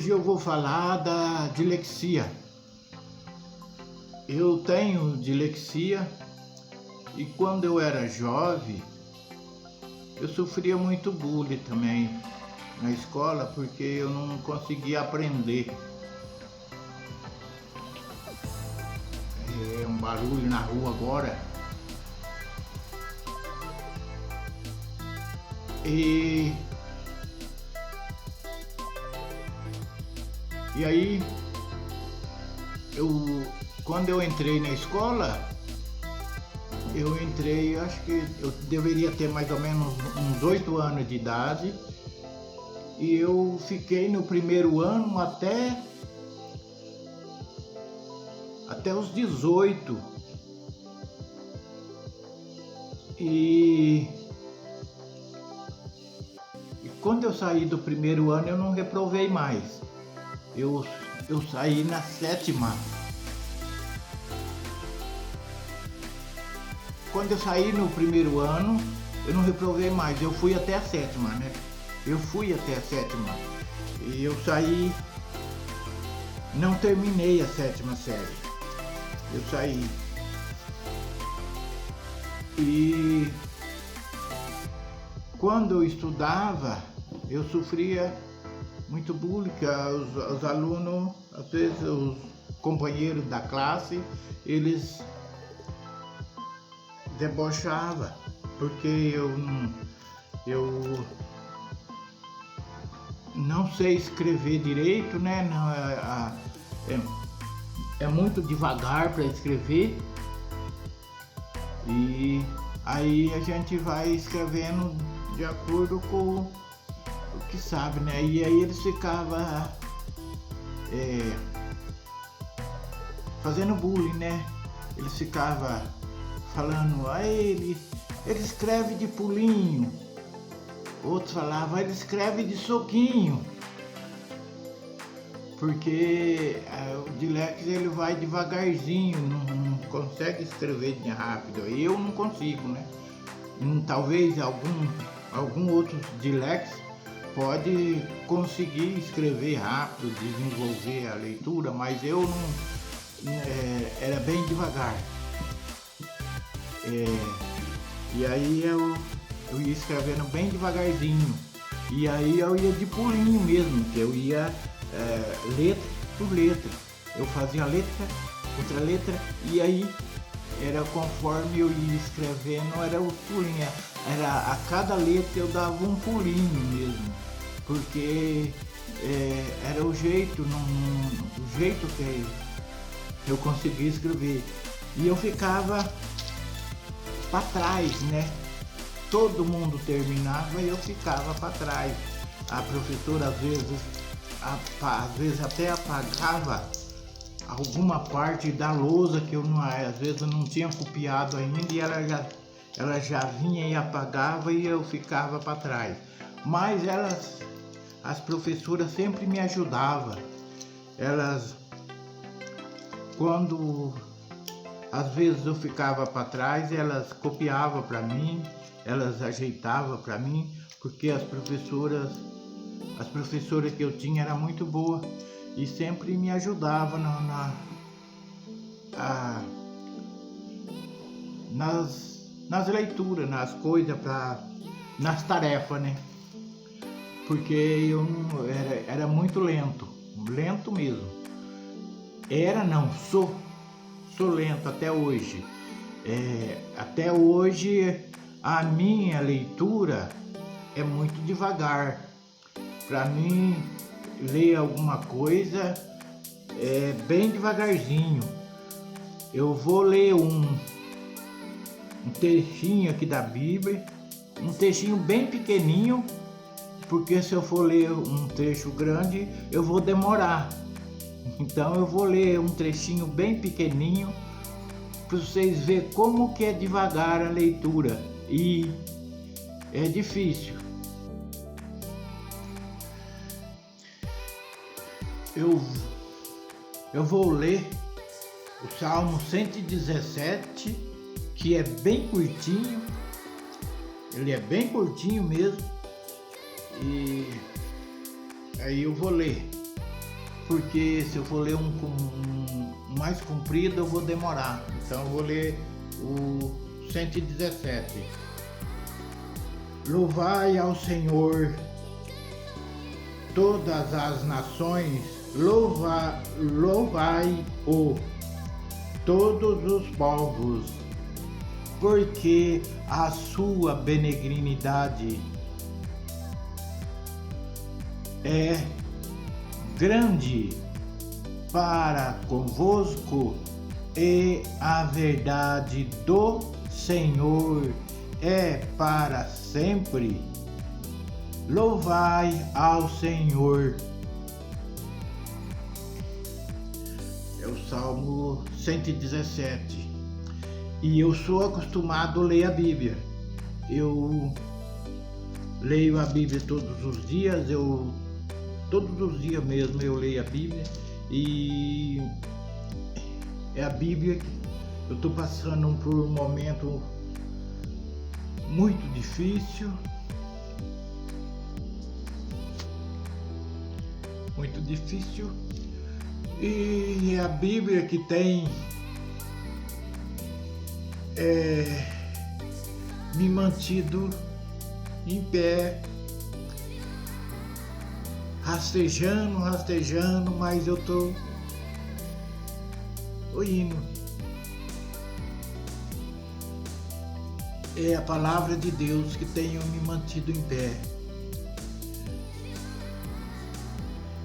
Hoje eu vou falar da dislexia. Eu tenho dislexia e quando eu era jovem eu sofria muito bullying também na escola porque eu não conseguia aprender. É um barulho na rua agora. E aí, quando eu entrei na escola, acho que eu deveria ter mais ou menos uns 8 anos de idade, e eu fiquei no primeiro ano até os 18. E quando eu saí do primeiro ano, eu não reprovei mais. Eu saí na 7ª. Quando eu saí no primeiro ano, eu não reprovei mais. Eu fui até a 7ª, né? Eu fui até a 7ª. E eu saí... Não terminei a 7ª série. Eu saí. E... Quando eu estudava, eu sofria muito bullying, os alunos, às vezes os companheiros da classe, eles debochavam, porque eu não sei escrever direito, né? É muito devagar para escrever, e aí a gente vai escrevendo de acordo com o que sabe, né? E aí eles ficavam fazendo bullying, né? Eles ficavam falando, ele escreve de pulinho. Outros falavam, ele escreve de soquinho. Porque o dislexia ele vai devagarzinho, não consegue escrever de rápido. Eu não consigo, né? Talvez algum outro dislexia pode conseguir escrever rápido, desenvolver a leitura, mas eu não, era bem devagar. E aí eu ia escrevendo bem devagarzinho, e aí eu ia de pulinho mesmo, que eu ia letra por letra. Eu fazia letra, outra letra, e aí era conforme eu ia escrevendo, era o pulinho. A cada letra eu dava um pulinho mesmo, porque era o jeito que eu conseguia escrever. E eu ficava para trás, né? Todo mundo terminava e eu ficava para trás. A professora às vezes até apagava alguma parte da lousa que às vezes eu não tinha copiado ainda, e ela já vinha e apagava e eu ficava para trás. Mas as professoras sempre me ajudavam. Quando às vezes eu ficava para trás, elas copiavam para mim, elas ajeitavam para mim, porque as professoras que eu tinha eram muito boas e sempre me ajudavam nas leituras, nas coisas, nas tarefas, né? Porque eu era muito lento mesmo. Sou lento até hoje. Até hoje a minha leitura é muito devagar. Para mim ler alguma coisa é bem devagarzinho. Eu vou ler um trechinho aqui da Bíblia, um trechinho bem pequenininho, porque se eu for ler um trecho grande eu vou demorar. Então eu vou ler um trechinho bem pequenininho para vocês verem como que é devagar a leitura, e é difícil. Eu vou ler o Salmo 117, que é bem curtinho. Ele é bem curtinho mesmo. E aí eu vou ler. porque se eu for ler um mais comprido eu vou demorar. Então eu vou ler o 117. Louvai ao Senhor todas as nações, louvai-o todos os povos, porque a sua benignidade é grande para convosco, e a verdade do Senhor é para sempre. Louvai ao Senhor. É o Salmo 117. E eu sou acostumado a ler a Bíblia. Eu leio a Bíblia todos os dias, todos os dias mesmo eu leio a Bíblia. E é a Bíblia que eu estou passando por um momento muito difícil. Muito difícil. E é a Bíblia que tem me mantido em pé, rastejando, mas eu tô indo. É a palavra de Deus que tem me mantido em pé.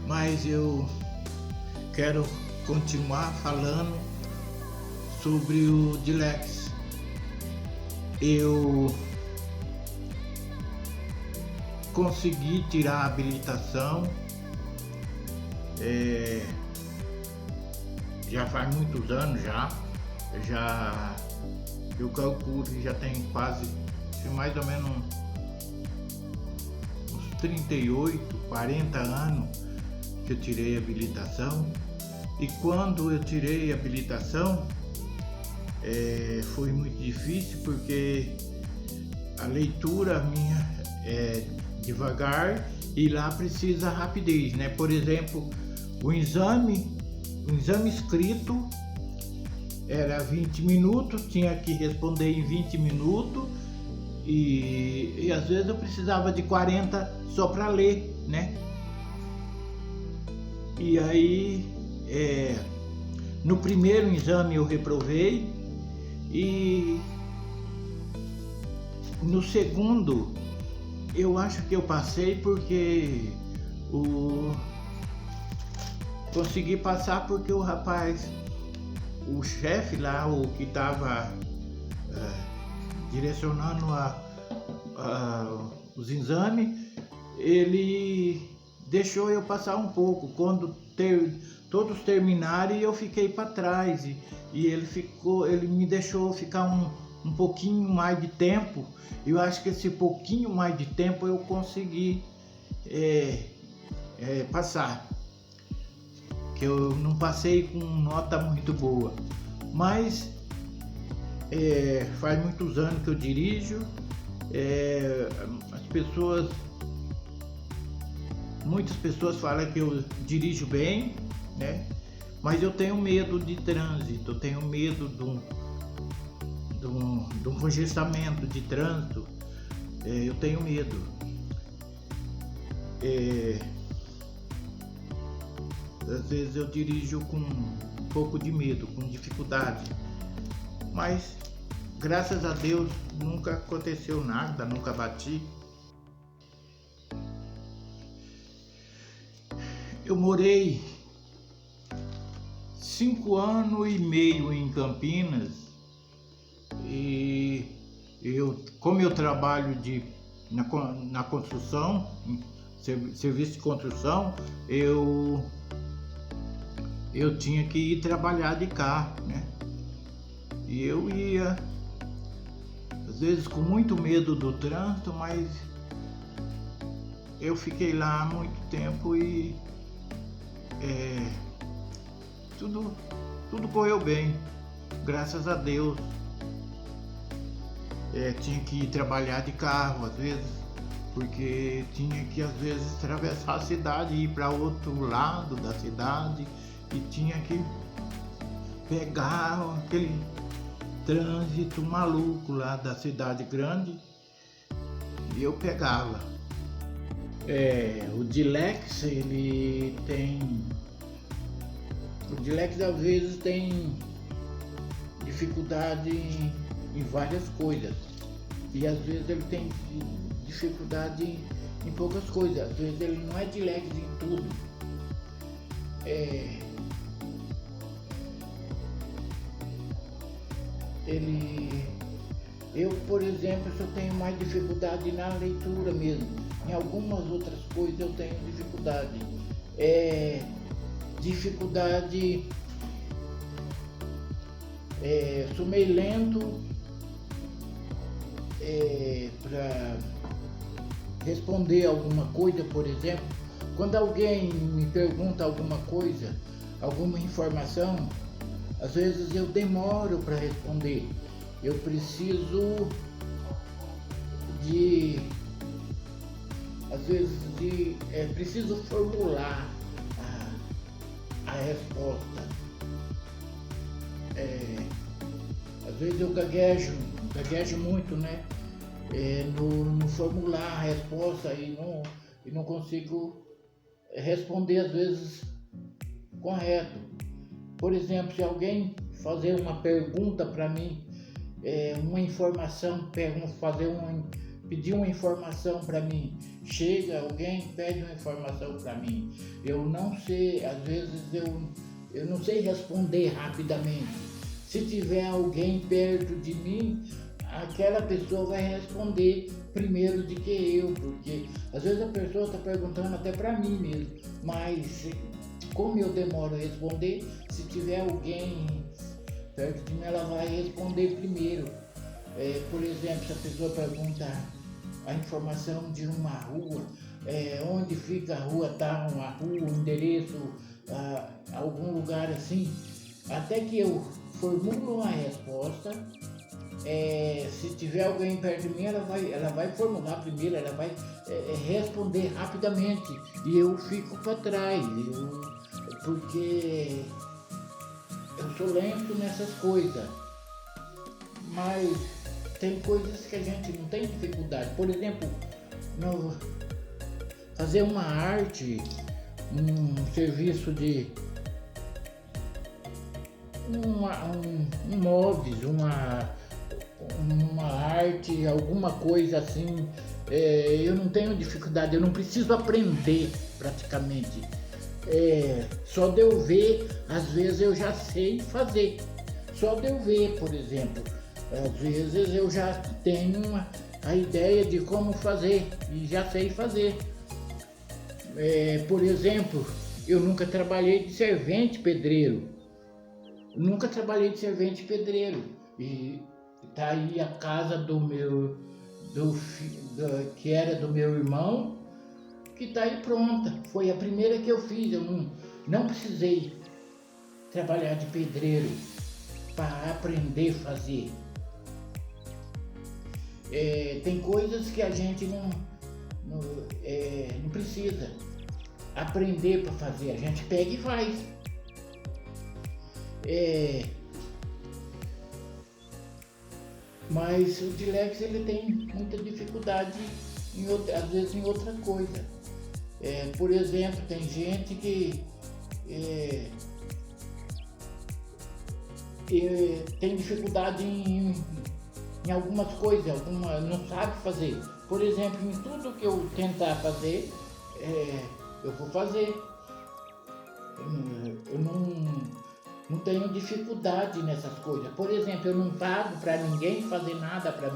Mas eu quero continuar falando sobre o Dilex. Eu consegui tirar a habilitação, já faz muitos anos eu calculo que já tem quase, mais ou menos uns 38, 40 anos que eu tirei a habilitação. E quando eu tirei a habilitação, foi muito difícil, porque a leitura minha é devagar e lá precisa rapidez, né? Por exemplo, o exame escrito era 20 minutos, tinha que responder em 20 minutos e às vezes eu precisava de 40 só para ler, né? E aí no primeiro exame eu reprovei e no segundo eu acho que eu passei, porque consegui passar porque o rapaz, o chefe lá, o que estava direcionando os exames, ele deixou eu passar um pouco. Quando todos terminarem, eu fiquei para trás e ele me deixou ficar um pouquinho mais de tempo. Eu acho que esse pouquinho mais de tempo eu consegui passar, que eu não passei com nota muito boa, mas faz muitos anos que eu dirijo. Muitas pessoas falam que eu dirijo bem, né? Mas eu tenho medo de trânsito, eu tenho medo de um congestionamento de trânsito. Eu tenho medo. Às vezes eu dirijo com um pouco de medo, com dificuldade, mas graças a Deus nunca aconteceu nada, nunca bati. Eu morei 5 anos e meio em Campinas e como eu trabalho na construção, serviço de construção, eu tinha que ir trabalhar de carro, né? E eu ia, às vezes com muito medo do trânsito, mas eu fiquei lá há muito tempo e tudo correu bem, graças a Deus. Tinha que ir trabalhar de carro às vezes, porque tinha que às vezes atravessar a cidade e ir para outro lado da cidade e tinha que pegar aquele trânsito maluco lá da cidade grande e eu pegava. O Dilex, o Dilex às vezes tem dificuldade em várias coisas e às vezes ele tem dificuldade em poucas coisas, às vezes ele não é Dilex em tudo. Eu, por exemplo, só tenho mais dificuldade na leitura mesmo. Em algumas outras coisas eu tenho dificuldade. Sou meio lento para responder alguma coisa, por exemplo. Quando alguém me pergunta alguma coisa, alguma informação, às vezes eu demoro para responder. Eu preciso preciso formular a resposta. Às vezes eu gaguejo muito, né? No formular a resposta e não consigo responder às vezes correto. Por exemplo, se alguém fazer uma pergunta para mim, uma informação, pedir uma informação para mim, chega alguém pede uma informação para mim, eu não sei, às vezes eu não sei responder rapidamente. Se tiver alguém perto de mim, aquela pessoa vai responder primeiro do que eu, porque às vezes a pessoa está perguntando até para mim mesmo, mas como eu demoro a responder, se tiver alguém perto de mim, ela vai responder primeiro. Por exemplo, se a pessoa pergunta a informação de uma rua, onde fica a rua tal, uma rua, um endereço, algum lugar assim, até que eu formulo uma resposta, se tiver alguém perto de mim, ela vai formular primeiro, ela vai responder rapidamente e eu fico para trás, porque eu sou lento nessas coisas, mas tem coisas que a gente não tem dificuldade. Por exemplo, fazer uma arte, um serviço de um móveis, uma arte, alguma coisa assim, eu não tenho dificuldade, eu não preciso aprender praticamente. Só de eu ver, às vezes eu já sei fazer. Só de eu ver, por exemplo, às vezes eu já tenho a ideia de como fazer e já sei fazer. Por exemplo, eu nunca trabalhei de servente pedreiro. E tá aí a casa que era do meu irmão, que tá aí pronta. Foi a primeira que eu fiz. Eu não precisei trabalhar de pedreiro para aprender a fazer. Tem coisas que a gente não precisa aprender para fazer, a gente pega e faz. Mas o Dilex ele tem muita dificuldade às vezes em outra coisa. Por exemplo, tem gente que tem dificuldade em algumas coisas, não sabe fazer. Por exemplo, em tudo que eu tentar fazer, eu vou fazer. Eu não tenho dificuldade nessas coisas. Por exemplo, eu não pago para ninguém fazer nada para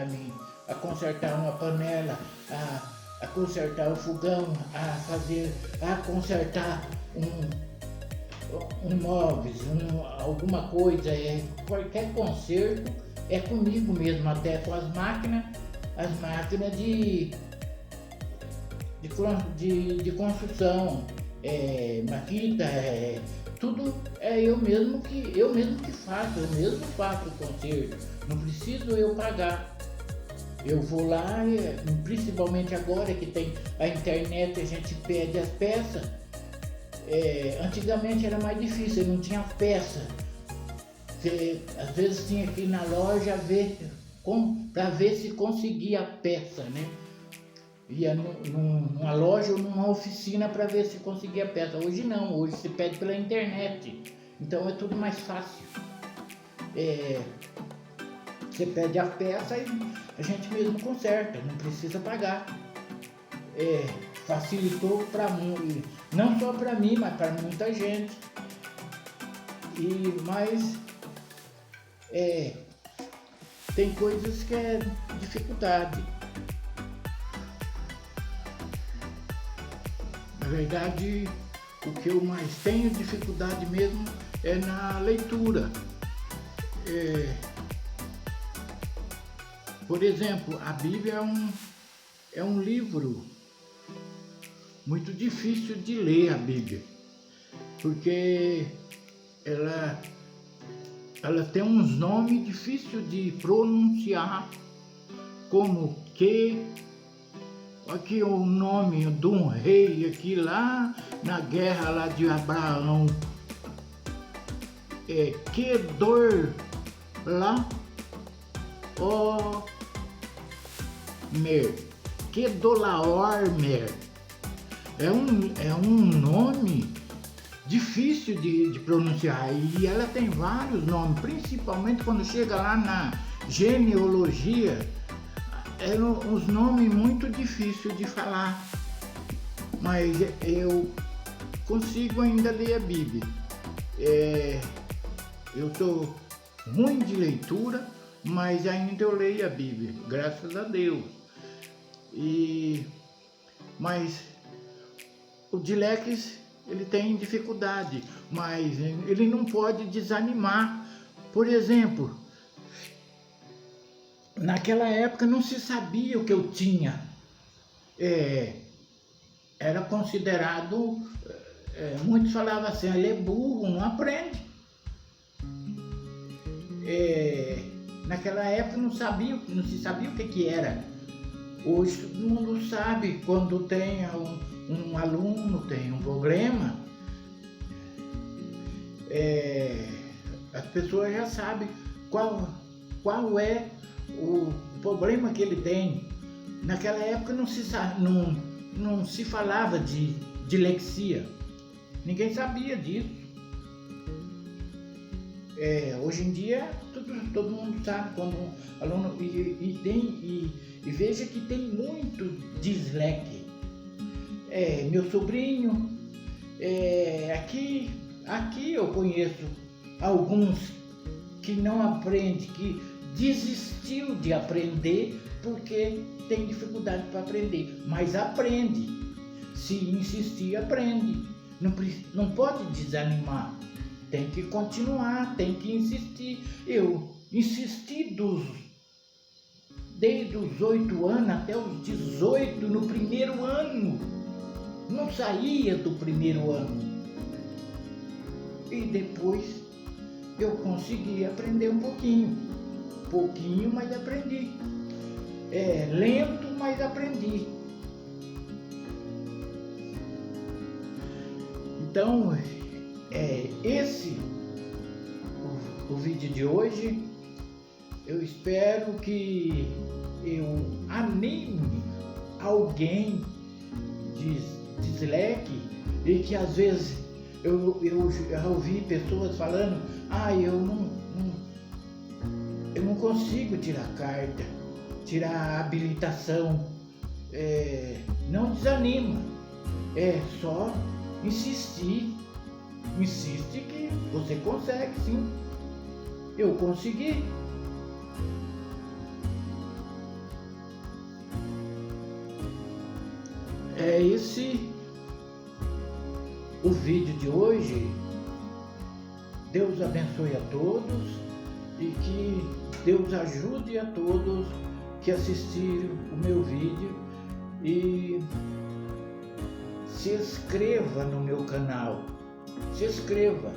mim. A consertar uma panela, a consertar o fogão, a consertar um móveis, alguma coisa, qualquer conserto é comigo mesmo, até com as máquinas de construção, maquita, tudo eu mesmo que faço, o conserto, não preciso eu pagar. Eu vou lá, principalmente agora que tem a internet, a gente pede as peças. Antigamente era mais difícil, não tinha peça. Você, às vezes tinha que ir na loja para ver se conseguia a peça, né? Ia numa loja ou numa oficina para ver se conseguia a peça. Hoje não, hoje se pede pela internet. Então é tudo mais fácil. Você pede a peça e a gente mesmo conserta, não precisa pagar. Facilitou para não só para mim, mas para muita gente. Mas tem coisas que é dificuldade. Na verdade, o que eu mais tenho dificuldade mesmo é na leitura. Por exemplo, a Bíblia é um livro muito difícil de ler, a Bíblia, porque ela tem uns nomes difíceis de pronunciar, como que, aqui o nome de um rei aqui lá na guerra lá de Abraão, Kedor lá, Kedorlaomer. É um nome difícil de pronunciar, e ela tem vários nomes, principalmente quando chega lá na genealogia, eram uns nomes muito difíceis de falar, mas eu consigo ainda ler a Bíblia. Eu estou ruim de leitura, mas ainda eu leio a Bíblia, graças a Deus. Mas o Dilex, ele tem dificuldade, mas ele não pode desanimar. Por exemplo, naquela época não se sabia o que eu tinha. Era considerado, muitos falavam assim, ele é burro, não aprende. Naquela época não se sabia o que era. Hoje todo mundo sabe, quando tem um aluno, tem um problema, as pessoas já sabem qual é o problema que ele tem. Naquela época não se falava de dislexia, ninguém sabia disso. Hoje em dia todo mundo sabe quando um aluno e veja que tem muito dislexia. Meu sobrinho, aqui eu conheço alguns que não aprendem, que desistiu de aprender porque tem dificuldade para aprender, mas aprende. Se insistir, aprende. Não pode desanimar. Tem que continuar, tem que insistir. Eu insisti desde os 8 anos até os 18, no primeiro ano. Não saía do primeiro ano. E depois eu consegui aprender um pouquinho. Pouquinho, mas aprendi. Lento, mas aprendi. Então, esse o vídeo de hoje. Eu espero que eu anime alguém dislexo, e que às vezes eu já ouvi pessoas falando, eu não consigo tirar carta, tirar habilitação. Não desanima, é só insistir. Insiste que você consegue, sim. Eu consegui. Esse o vídeo de hoje. Deus abençoe a todos e que Deus ajude a todos que assistiram o meu vídeo, e se inscreva no meu canal. Se inscreva.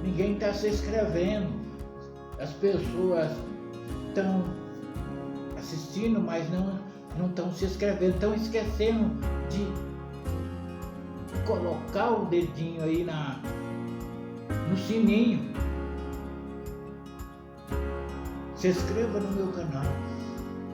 Ninguém está se inscrevendo. As pessoas assistindo, mas não estão se inscrevendo, estão esquecendo de colocar o dedinho aí no sininho. Se inscreva no meu canal.